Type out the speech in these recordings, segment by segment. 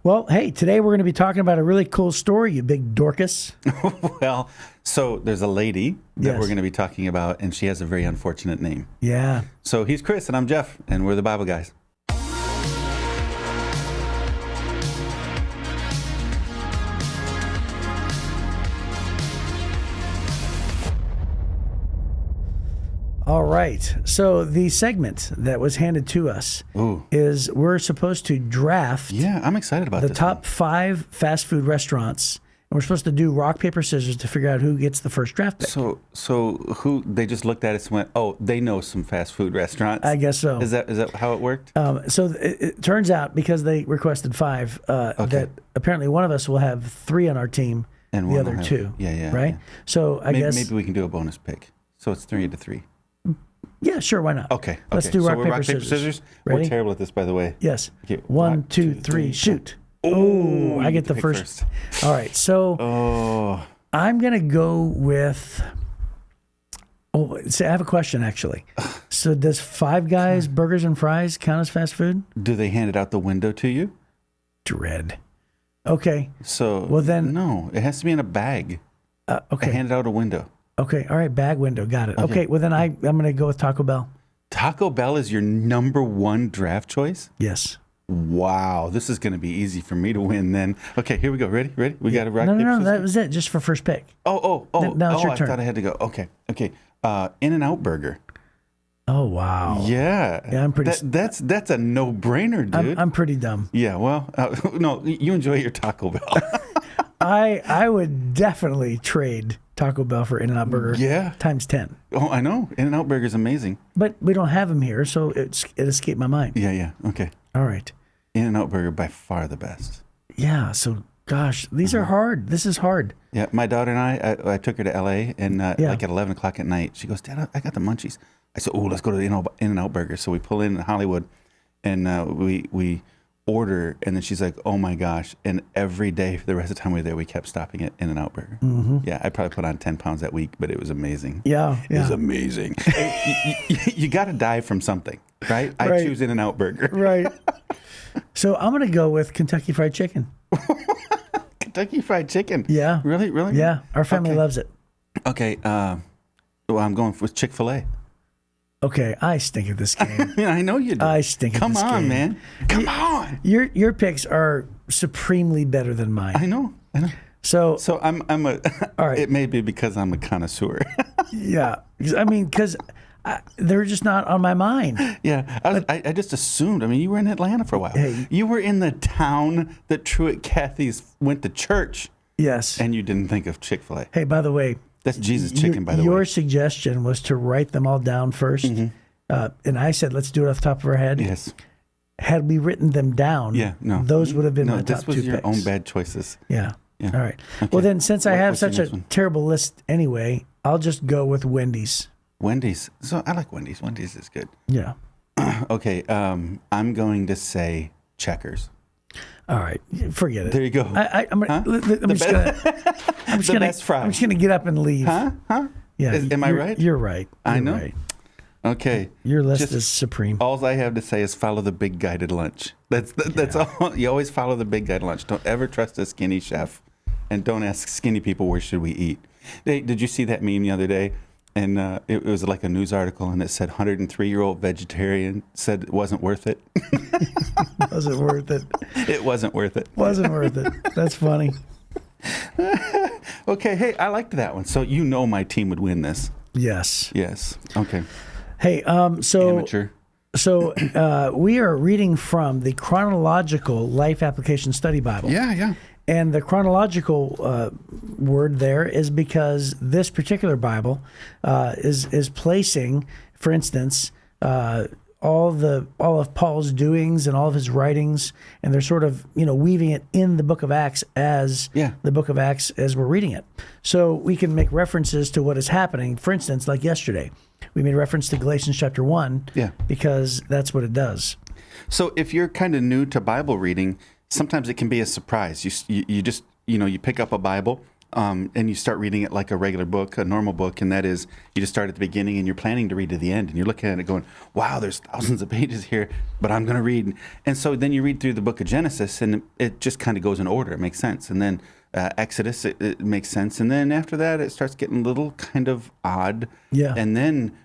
Well, hey, today we're going to be talking about a really cool story, you big Dorcas. Well, so there's a lady that Yes. we're going to be talking about, and she has a very unfortunate name. Yeah. So he's Chris, and I'm Jeff, and we're the Bible guys. All right. So the segment that was handed to us Ooh. is we're supposed to draft Yeah, I'm excited about the this top one. 5 fast food restaurants. And we're supposed to do rock, paper, scissors to figure out who gets the first draft pick. So who they just looked at us and went, oh, they know some fast food restaurants. I guess so. Is that how it worked? So it turns out, because they requested 5, that apparently one of us will have 3 on our team, And the one other will have- 2. yeah, Right? yeah. So I guess... Maybe we can do a bonus pick. So it's 3-3. Yeah, sure, why not? Okay. Let's do so rock, we're paper, scissors. Ready? We're terrible at this, by the way. Yes. Okay, 1, 2, 3, shoot. Oh, I get the pick first. All right, so Oh, I'm going to go with... Oh, so I have a question, actually. So does Five Guys burgers and fries count as fast food? do they hand it out the window to you? Dread. Okay. So Well, then- no, it has to be in a bag. Okay. Hand it out a window. Okay. All right. Bag window. Got it. Okay. Well, then I'm going to go with Taco Bell. Taco Bell is your number 1 draft choice? Yes. Wow, this is going to be easy for me to win then. Okay, here we go. Ready? We got to rock, No, paper, that scissors? was it. Just for first pick. Oh, Now it's your I turn. thought I had to go. Okay. In-N-Out Burger. Oh, wow. Yeah. Yeah, I'm pretty- That's a no-brainer, dude. I'm pretty dumb. Yeah, well, no, you enjoy your Taco Bell. I would definitely trade Taco Bell for In-N-Out Burger. Yeah. Times 10. Oh, I know. In-N-Out Burger is amazing. But we don't have them here, so it escaped my mind. Yeah. Okay. All right. In-N-Out Burger, by far the best. Yeah. So, gosh, these are hard. This is hard. Yeah, my daughter and I took her to L.A. and like at 11 o'clock at night, she goes, Dad, I got the munchies. I said, oh, let's go to the In-N-Out Burger. So we pull in Hollywood, and we order, and then she's like, oh my gosh. And every day for the rest of the time we were there, we kept stopping at In-N-Out Burger. Mm-hmm. Yeah, I probably put on 10 pounds that week, but it was amazing. Yeah. It was amazing. you got to die from something, right? I Right. choose In-N-Out Burger. Right. So I'm going to go with Kentucky Fried Chicken. Kentucky Fried Chicken. Yeah. Really? Yeah. Our family Okay. loves it. Okay. Well, I'm going with Chick-fil-A. Okay. I stink at this game. Yeah, I know you do. I stink at Come this on, game. man. Come on. Your picks are supremely better than mine. I know. So So I'm a. All right. It may be because I'm a connoisseur. yeah, I mean, because they're just not on my mind. Yeah, I just assumed. I mean, you were in Atlanta for a while. Hey. You were in the town that Truett Cathy's went to church, Yes. and you didn't think of Chick-fil-A. Hey, by the way, That's Jesus chicken, by the your way. suggestion was to write them all down first, and I said let's do it off the top of our head. Yes. Had we written them down, Yeah. No. those would have been no. my This top was 2 your picks. own bad choices. Yeah. Yeah. All right. Okay. Well, then, since I have What's your such a next one? terrible list anyway, I'll just go with Wendy's. Wendy's. So I like Wendy's. Wendy's is good. Yeah. Okay. I'm going to say Checkers. All right. Forget it. There you go. I'm gonna. I'm just gonna. best fries. I'm just gonna get up and leave. Huh? Yeah. Am I right? You're right. I You're know. Right. Okay. Your list Just- is supreme. All I have to say is follow the big guy to lunch. That's all. You always follow the big guy to lunch. Don't ever trust a skinny chef, and don't ask skinny people where should we eat. Did you see that meme the other day? And it was like a news article, and it said 103-year-old vegetarian said it wasn't worth it. Wasn't worth it. It wasn't worth it. Wasn't worth it. That's funny. Okay, hey, I liked that one. So you know my team would win this. Yes. Yes. Okay. Hey. So. Amateur. So we are reading from the Chronological Life Application Study Bible. Yeah. And the chronological word there is because this particular Bible is placing, for instance, all of Paul's doings and all of his writings, and they're sort of weaving it in the Book of Acts as the Book of Acts as we're reading it. So we can make references to what is happening. For instance, like yesterday, we made reference to Galatians chapter 1, because that's what it does. So if you're kind of new to Bible reading, sometimes it can be a surprise. You just you pick up a Bible and you start reading it like a regular book, a normal book, and that is you just start at the beginning and you're planning to read to the end, and you're looking at it going, wow, there's thousands of pages here, but I'm going to read. And so then you read through the book of Genesis, and it just kind of goes in order. It makes sense. And then Exodus, it makes sense. And then after that, it starts getting a little kind of odd. Yeah. And then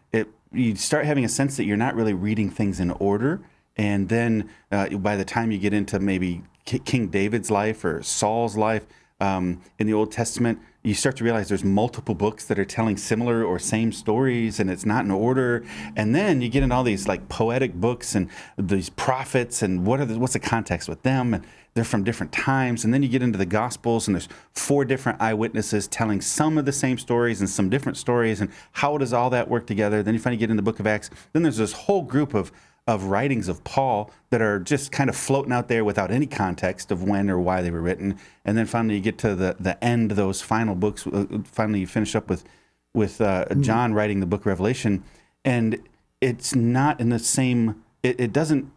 you start having a sense that you're not really reading things in order. And then by the time you get into maybe King David's life or Saul's life in the Old Testament, you start to realize there's multiple books that are telling similar or same stories, and it's not in order. And then you get into all these like poetic books and these prophets, and what's the context with them? And they're from different times. And then you get into the Gospels, and there's 4 different eyewitnesses telling some of the same stories and some different stories. And how does all that work together? Then you finally get in the book of Acts. Then there's this whole group of writings of Paul that are just kind of floating out there without any context of when or why they were written. And then finally you get to the end of those final books. Finally you finish up with John writing the book of Revelation. And it's not in the same, it doesn't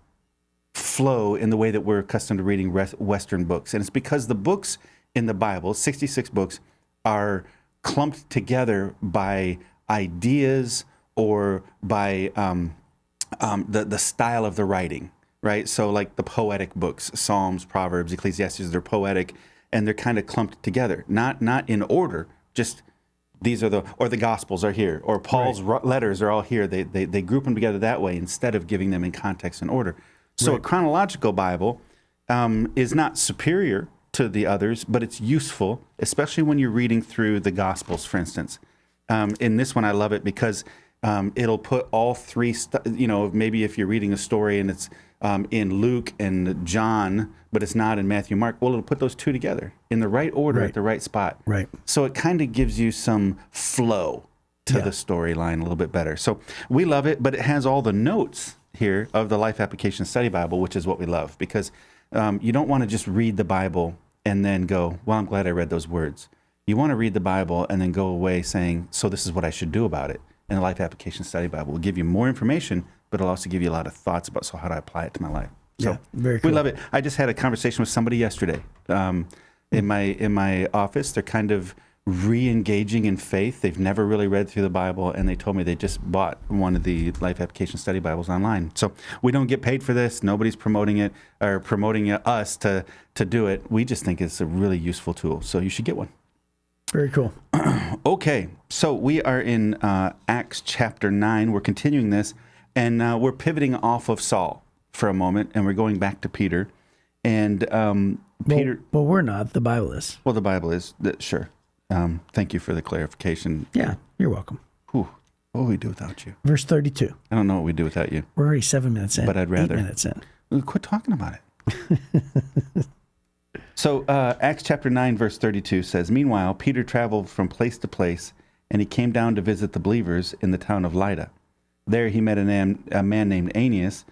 flow in the way that we're accustomed to reading Western books. And it's because the books in the Bible, 66 books, are clumped together by ideas or by the style of the writing, right? So like the poetic books, Psalms, Proverbs, Ecclesiastes, they're poetic, and they're kind of clumped together, not in order, just these are the Gospels are here, or Paul's letters are all here. They group them together that way instead of giving them in context and order. So a chronological Bible is not superior to the others, but it's useful, especially when you're reading through the Gospels, for instance. In this one, I love it because it'll put all 3, maybe if you're reading a story and it's in Luke and John, but it's not in Matthew, Mark, well, it'll put those 2 together in the right order at the right spot. Right. So it kind of gives you some flow to the storyline a little bit better. So we love it, but it has all the notes here of the Life Application Study Bible, which is what we love, because you don't want to just read the Bible and then go, well, I'm glad I read those words. You want to read the Bible and then go away saying, so this is what I should do about it. And the Life Application Study Bible will give you more information, but it'll also give you a lot of thoughts about how to apply it to my life. So very cool. We love it. I just had a conversation with somebody yesterday in my office. They're kind of re-engaging in faith. They've never really read through the Bible, and they told me they just bought one of the Life Application Study Bibles online. So we don't get paid for this. Nobody's promoting it or promoting us to do it. We just think it's a really useful tool. So you should get one. Very cool. Okay, so we are in Acts chapter 9. We're continuing this, and we're pivoting off of Saul for a moment, and we're going back to Peter. And Peter... Well, we're not. The Bible is. Well, the Bible is. Sure. Thank you for the clarification. Yeah, you're welcome. Whew, what would we do without you? Verse 32. I don't know what we'd do without you. We're already 7 minutes in. But I'd rather. 8 minutes in. Quit talking about it. So Acts chapter 9, verse 32 says, Meanwhile, Peter traveled from place to place, and he came down to visit the believers in the town of Lydda. There he met a man named Aeneas,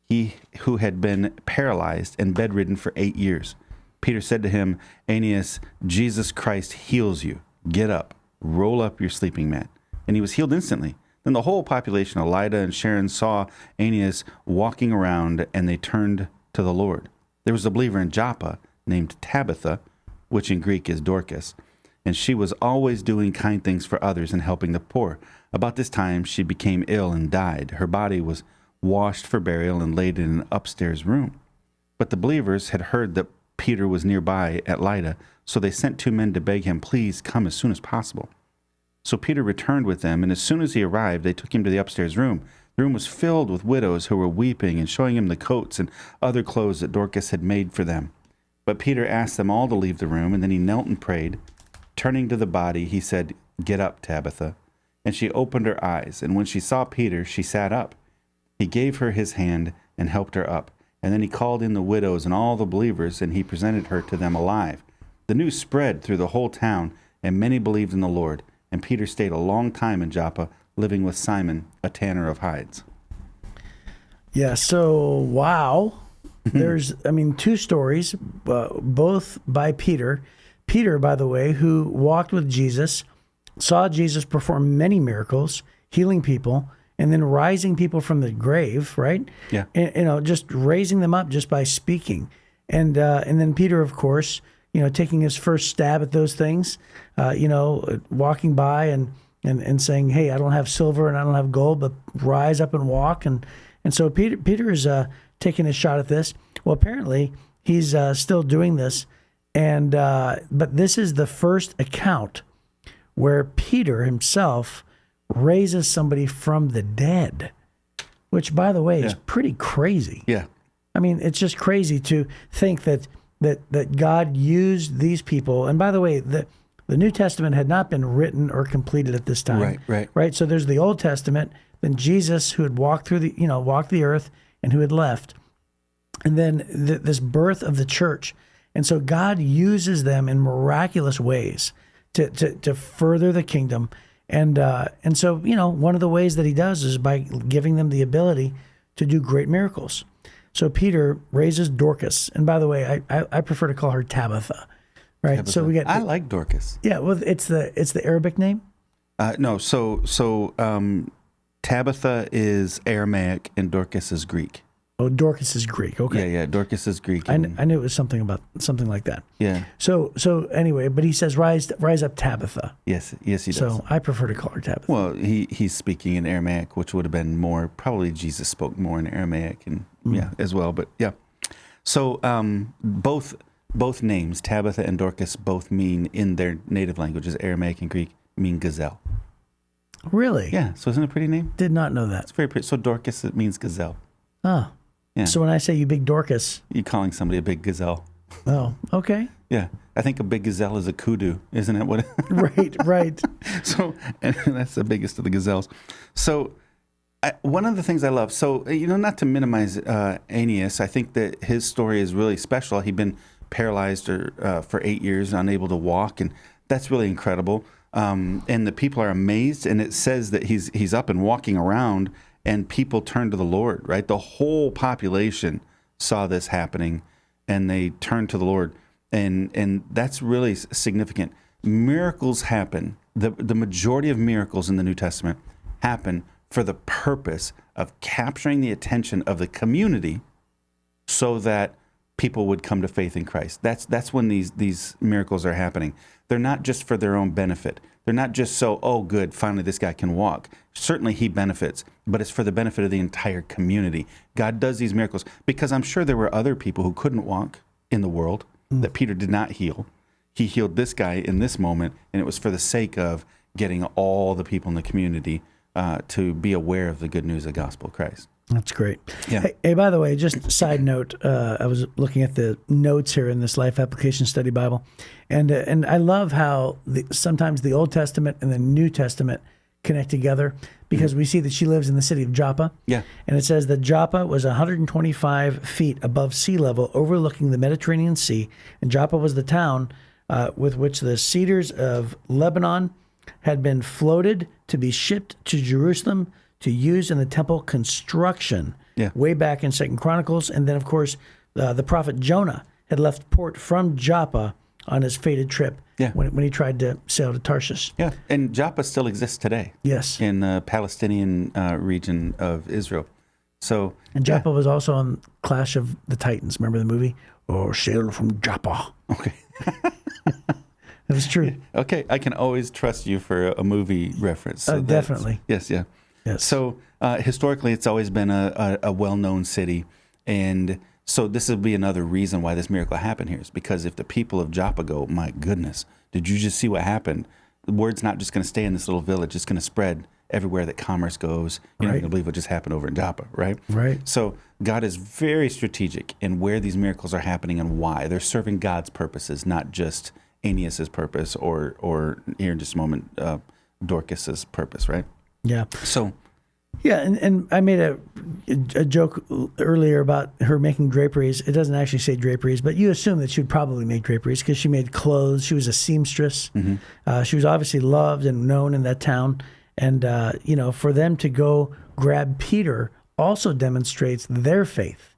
he who had been paralyzed and bedridden for 8 years. Peter said to him, Aeneas, Jesus Christ heals you. Get up, roll up your sleeping mat. And he was healed instantly. Then the whole population of Lydda and Sharon saw Aeneas walking around, and they turned to the Lord. There was a believer in Joppa named Tabitha, which in Greek is Dorcas, and she was always doing kind things for others and helping the poor. About this time she became ill and died. Her body was washed for burial and laid in an upstairs room. But the believers had heard that Peter was nearby at Lydda, so they sent 2 men to beg him, please come as soon as possible. So Peter returned with them, and as soon as he arrived, they took him to the upstairs room. The room was filled with widows who were weeping and showing him the coats and other clothes that Dorcas had made for them. But Peter asked them all to leave the room, and then he knelt and prayed. Turning to the body, he said, Get up, Tabitha. And she opened her eyes, and when she saw Peter, she sat up. He gave her his hand and helped her up. And then he called in the widows and all the believers, and he presented her to them alive. The news spread through the whole town, and many believed in the Lord. And Peter stayed a long time in Joppa, living with Simon, a tanner of hides. Yeah, so, wow. There's, 2 stories, both by Peter. Peter, by the way, who walked with Jesus, saw Jesus perform many miracles, healing people, and then rising people from the grave, right? Yeah. And, just raising them up just by speaking. And then Peter, of course, taking his first stab at those things, walking by and saying, "Hey, I don't have silver and I don't have gold, but rise up and walk." And so Peter is taking a shot at this. Well, apparently he's still doing this, but this is the first account where Peter himself raises somebody from the dead, which, by the way, is pretty crazy. Yeah. I mean, it's just crazy to think that God used these people. And by the way, the New Testament had not been written or completed at this time. Right. So there's the Old Testament, then Jesus, who had walked the earth and who had left, and then this birth of the church. And so God uses them in miraculous ways to further the kingdom. And so, one of the ways that he does is by giving them the ability to do great miracles. So Peter raises Dorcas. And by the way, I prefer to call her Tabitha. Right. Tabitha. So I like Dorcas. Yeah. Well, it's the Arabic name. No. So Tabitha is Aramaic and Dorcas is Greek. Oh, Dorcas is Greek. Okay. Yeah. Dorcas is Greek. I knew it was something like that. Yeah. So anyway, but he says, rise up, Tabitha. Yes, he does. So I prefer to call her Tabitha. Well, he's speaking in Aramaic, which would have been more, probably Jesus spoke more in Aramaic and as well. But yeah. So both names, Tabitha and Dorcas, both mean in their native languages, Aramaic and Greek, mean gazelle. Really? Yeah. So isn't it a pretty name? Did not know that. It's very pretty. So Dorcas, it means gazelle. Oh. Yeah. So when I say you big Dorcas. You're calling somebody a big gazelle. Oh, okay. Yeah. I think a big gazelle is a kudu, isn't it? What? Right. So, and that's the biggest of the gazelles. So, one of the things I love, so, not to minimize Aeneas, I think that his story is really special. He'd been paralyzed for 8 years, unable to walk, and that's really incredible. And the people are amazed, and it says that he's up and walking around, and people turn to the Lord, right? The whole population saw this happening, and they turned to the Lord. And that's really significant. Miracles happen. The majority of miracles in the New Testament happen for the purpose of capturing the attention of the community so that people would come to faith in Christ. That's when these miracles are happening. They're not just for their own benefit. They're not just so, oh, good, finally this guy can walk. Certainly he benefits, but it's for the benefit of the entire community. God does these miracles because I'm sure there were other people who couldn't walk in the world that Peter did not heal. He healed this guy in this moment, and it was for the sake of getting all the people in the community to be aware of the good news of the gospel of Christ. That's great. Yeah. Hey, by the way, just side note, I was looking at the notes here in this Life Application Study Bible, and I love how sometimes the Old Testament and the New Testament connect together because we see that she lives in the city of Joppa. Yeah. And it says that Joppa was 125 feet above sea level, overlooking the Mediterranean Sea, and Joppa was the town with which the cedars of Lebanon had been floated to be shipped to Jerusalem to use in the temple construction way back in 2 Chronicles. And then, of course, the prophet Jonah had left port from Joppa on his fated trip when he tried to sail to Tarshish. Yeah, and Joppa still exists today. Yes. In the Palestinian region of Israel. So, and Joppa was also on Clash of the Titans. Remember the movie? Or Sail from Joppa. Okay. It was true. Okay, I can always trust you for a movie reference. So definitely. Yes. So historically, it's always been a well-known city, and so this would be another reason why this miracle happened here is because if the people of Joppa go, my goodness, did you just see what happened? The word's not just going to stay in this little village; it's going to spread everywhere that commerce goes. You're not going to believe what just happened over in Joppa, right? Right. So God is very strategic in where these miracles are happening and why. They're serving God's purposes, not just Aeneas's purpose or here in just a moment, Dorcas's purpose, right? Yeah. So. Yeah, and I made a joke earlier about her making draperies. It doesn't actually say draperies, but you assume that she would probably make draperies because she made clothes. She was a seamstress. Mm-hmm. She was obviously loved and known in that town. And, for them to go grab Peter also demonstrates their faith,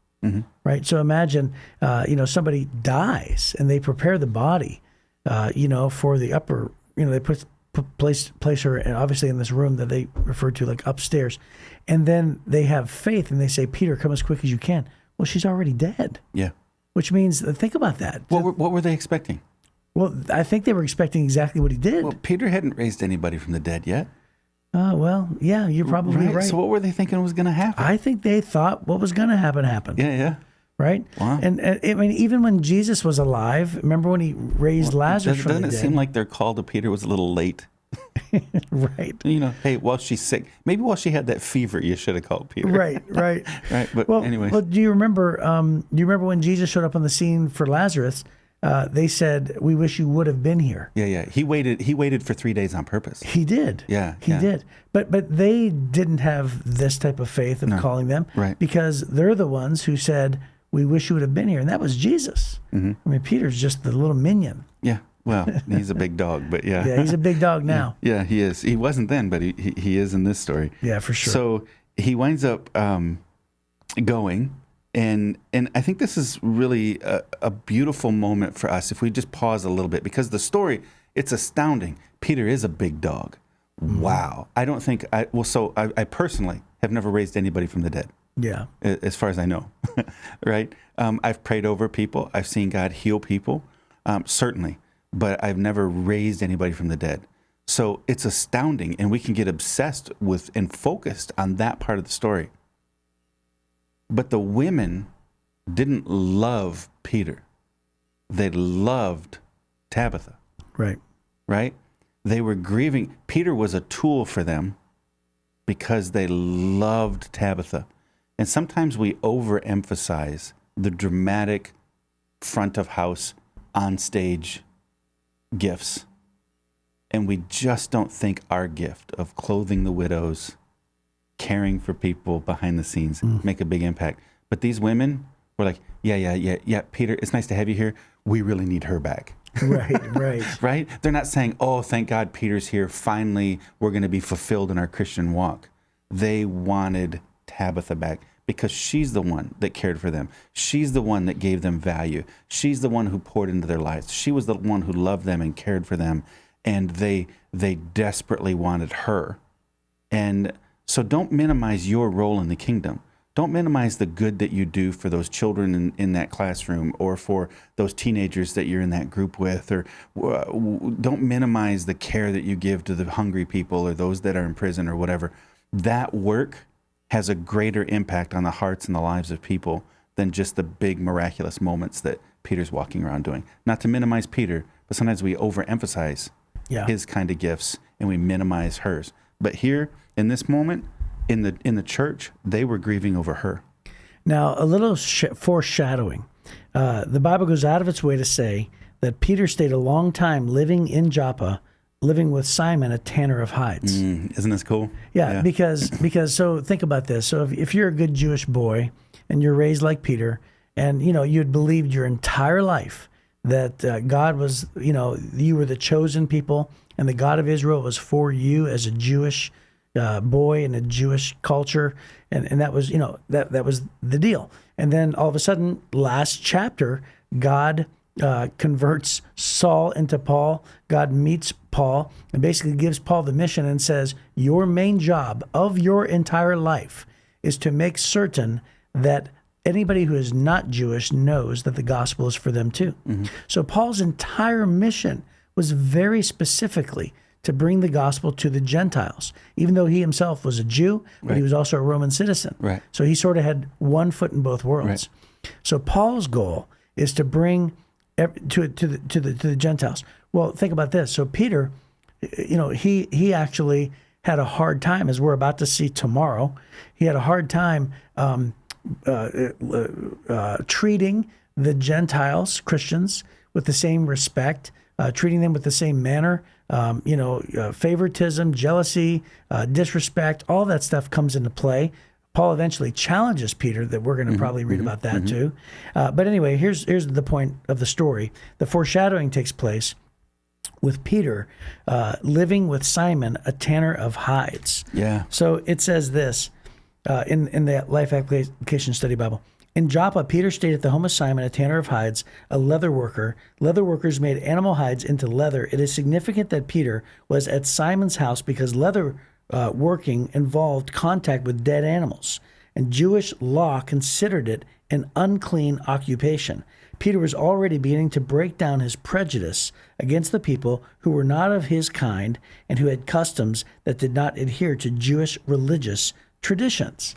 right? So imagine, somebody dies and they prepare the body, for the upper, they place her obviously in this room that they refer to like upstairs, and then they have faith and they say, Peter, come as quick as you can. Well, she's already dead. Yeah. which means, think about that. What were they expecting? Well, I think they were expecting exactly what he did. Well, Peter hadn't raised anybody from the dead yet. Well, yeah, you're probably right. So what were they thinking was going to happen? I think they thought what was going to happen happened. Yeah. Right? Wow. And I mean, even when Jesus was alive, remember when he raised Lazarus from the dead? Doesn't it seem like their call to Peter was a little late? Right. Hey, while she's sick, maybe while she had that fever, you should have called Peter. Right. Right. But anyway. Well, do you remember when Jesus showed up on the scene for Lazarus? They said, "We wish you would have been here." Yeah. He waited for 3 days on purpose. He did. He did. But they didn't have this type of faith of calling them, right? Because they're the ones who said, "We wish you would have been here," and that was Jesus. I mean, Peter's just the little minion. Yeah. Well, he's a big dog, but yeah. Yeah, he's a big dog now. Yeah, he is. He wasn't then, but he is in this story. Yeah, for sure. So he winds up going. And I think this is really a beautiful moment for us if we just pause a little bit, because the story, it's astounding. Peter is a big dog. Mm-hmm. Wow. I don't think I personally have never raised anybody from the dead. Yeah. As far as I know. Right? I've prayed over people. I've seen God heal people. Certainly. But I've never raised anybody from the dead. So it's astounding, and we can get obsessed with and focused on that part of the story. But the women didn't love Peter. They loved Tabitha. Right. Right? They were grieving. Peter was a tool for them because they loved Tabitha. And sometimes we overemphasize the dramatic front of house, on stage gifts. And we just don't think our gift of clothing the widows, caring for people behind the scenes, make a big impact. But these women were like, yeah, Peter, it's nice to have you here. We really need her back. Right. Right? They're not saying, oh, thank God Peter's here. Finally, we're going to be fulfilled in our Christian walk. They wanted Tabitha back because she's the one that cared for them. She's the one that gave them value. She's the one who poured into their lives. She was the one who loved them and cared for them. And they desperately wanted her. And so don't minimize your role in the kingdom. Don't minimize the good that you do for those children in that classroom, or for those teenagers that you're in that group with, or don't minimize the care that you give to the hungry people or those that are in prison or whatever. That work has a greater impact on the hearts and the lives of people than just the big miraculous moments that Peter's walking around doing. Not to minimize Peter, but sometimes we overemphasize his kind of gifts and we minimize hers. But here in this moment, in the church, they were grieving over her. Now, a little foreshadowing. The Bible goes out of its way to say that Peter stayed a long time living in Joppa, living with Simon, a tanner of hides. Isn't this cool? Yeah. Because so think about this. So if you're a good Jewish boy and you're raised like Peter, and you'd believed your entire life that God was, you were the chosen people, and the God of Israel was for you as a Jewish boy in a Jewish culture, and that was, that was the deal. And then all of a sudden, last chapter, God converts Saul into Paul. God meets Paul and basically gives Paul the mission and says, your main job of your entire life is to make certain that anybody who is not Jewish knows that the gospel is for them too. Mm-hmm. So Paul's entire mission was very specifically to bring the gospel to the Gentiles, even though he himself was a Jew, but he was also a Roman citizen. Right. So he sort of had one foot in both worlds. Right. So Paul's goal is to bring to the Gentiles. Well, think about this. So Peter, he actually had a hard time, as we're about to see tomorrow. He had a hard time treating the Gentiles, Christians, with the same respect, treating them with the same manner. Favoritism, jealousy, disrespect, all that stuff comes into play. Paul eventually challenges Peter, that we're going to probably read about that too. But anyway, here's the point of the story. The foreshadowing takes place with Peter living with Simon, a tanner of hides. Yeah. So it says this in the Life Application Study Bible. In Joppa, Peter stayed at the home of Simon, a tanner of hides, a leather worker. Leather workers made animal hides into leather. It is significant that Peter was at Simon's house because leather working involved contact with dead animals, and Jewish law considered it an unclean occupation. Peter was already beginning to break down his prejudice against the people who were not of his kind and who had customs that did not adhere to Jewish religious traditions.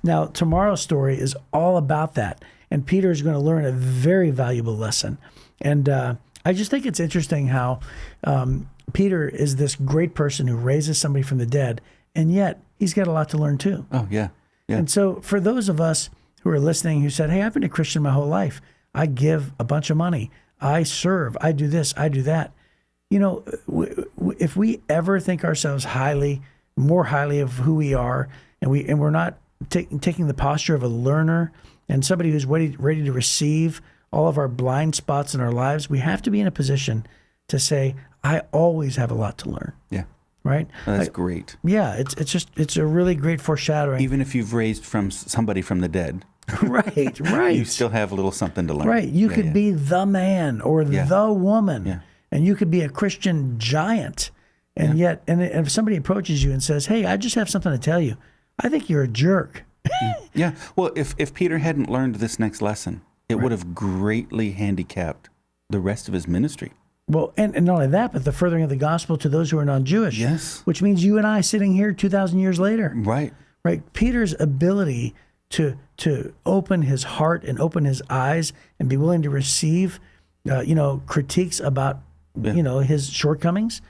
Now, tomorrow's story is all about that, and Peter is going to learn a very valuable lesson. And I just think it's interesting how Peter is this great person who raises somebody from the dead, and yet he's got a lot to learn too. Oh, yeah. Yeah. And so for those of us who are listening who said, hey, I've been a Christian my whole life. I give a bunch of money. I serve. I do this. I do that. You know, if we ever think ourselves more highly of who we are, and we're not taking the posture of a learner and somebody who's ready to receive all of our blind spots in our lives, we have to be in a position to say, I always have a lot to learn. Yeah. Right? That's great. Yeah, it's a really great foreshadowing. Even if you've raised from somebody from the dead. Right. You still have a little something to learn. Right. You could be the man or the woman. Yeah. And you could be a Christian giant. And yet, and if somebody approaches you and says, hey, I just have something to tell you, I think you're a jerk. Yeah. Well, if Peter hadn't learned this next lesson, it would have greatly handicapped the rest of his ministry. Well, and not only that, but the furthering of the gospel to those who are non-Jewish. Yes. Which means you and I sitting here 2,000 years later. Right. Right. Peter's ability to open his heart and open his eyes and be willing to receive, critiques about, his shortcomings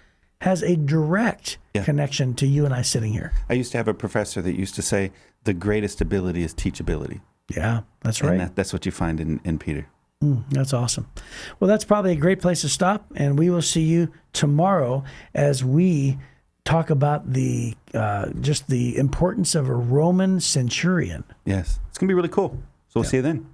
has a direct connection to you and I sitting here. I used to have a professor that used to say, the greatest ability is teachability. Yeah, that's right. And that's what you find in Peter. That's awesome. Well, that's probably a great place to stop, and we will see you tomorrow as we talk about the importance of a Roman centurion. Yes, it's going to be really cool. So we'll see you then.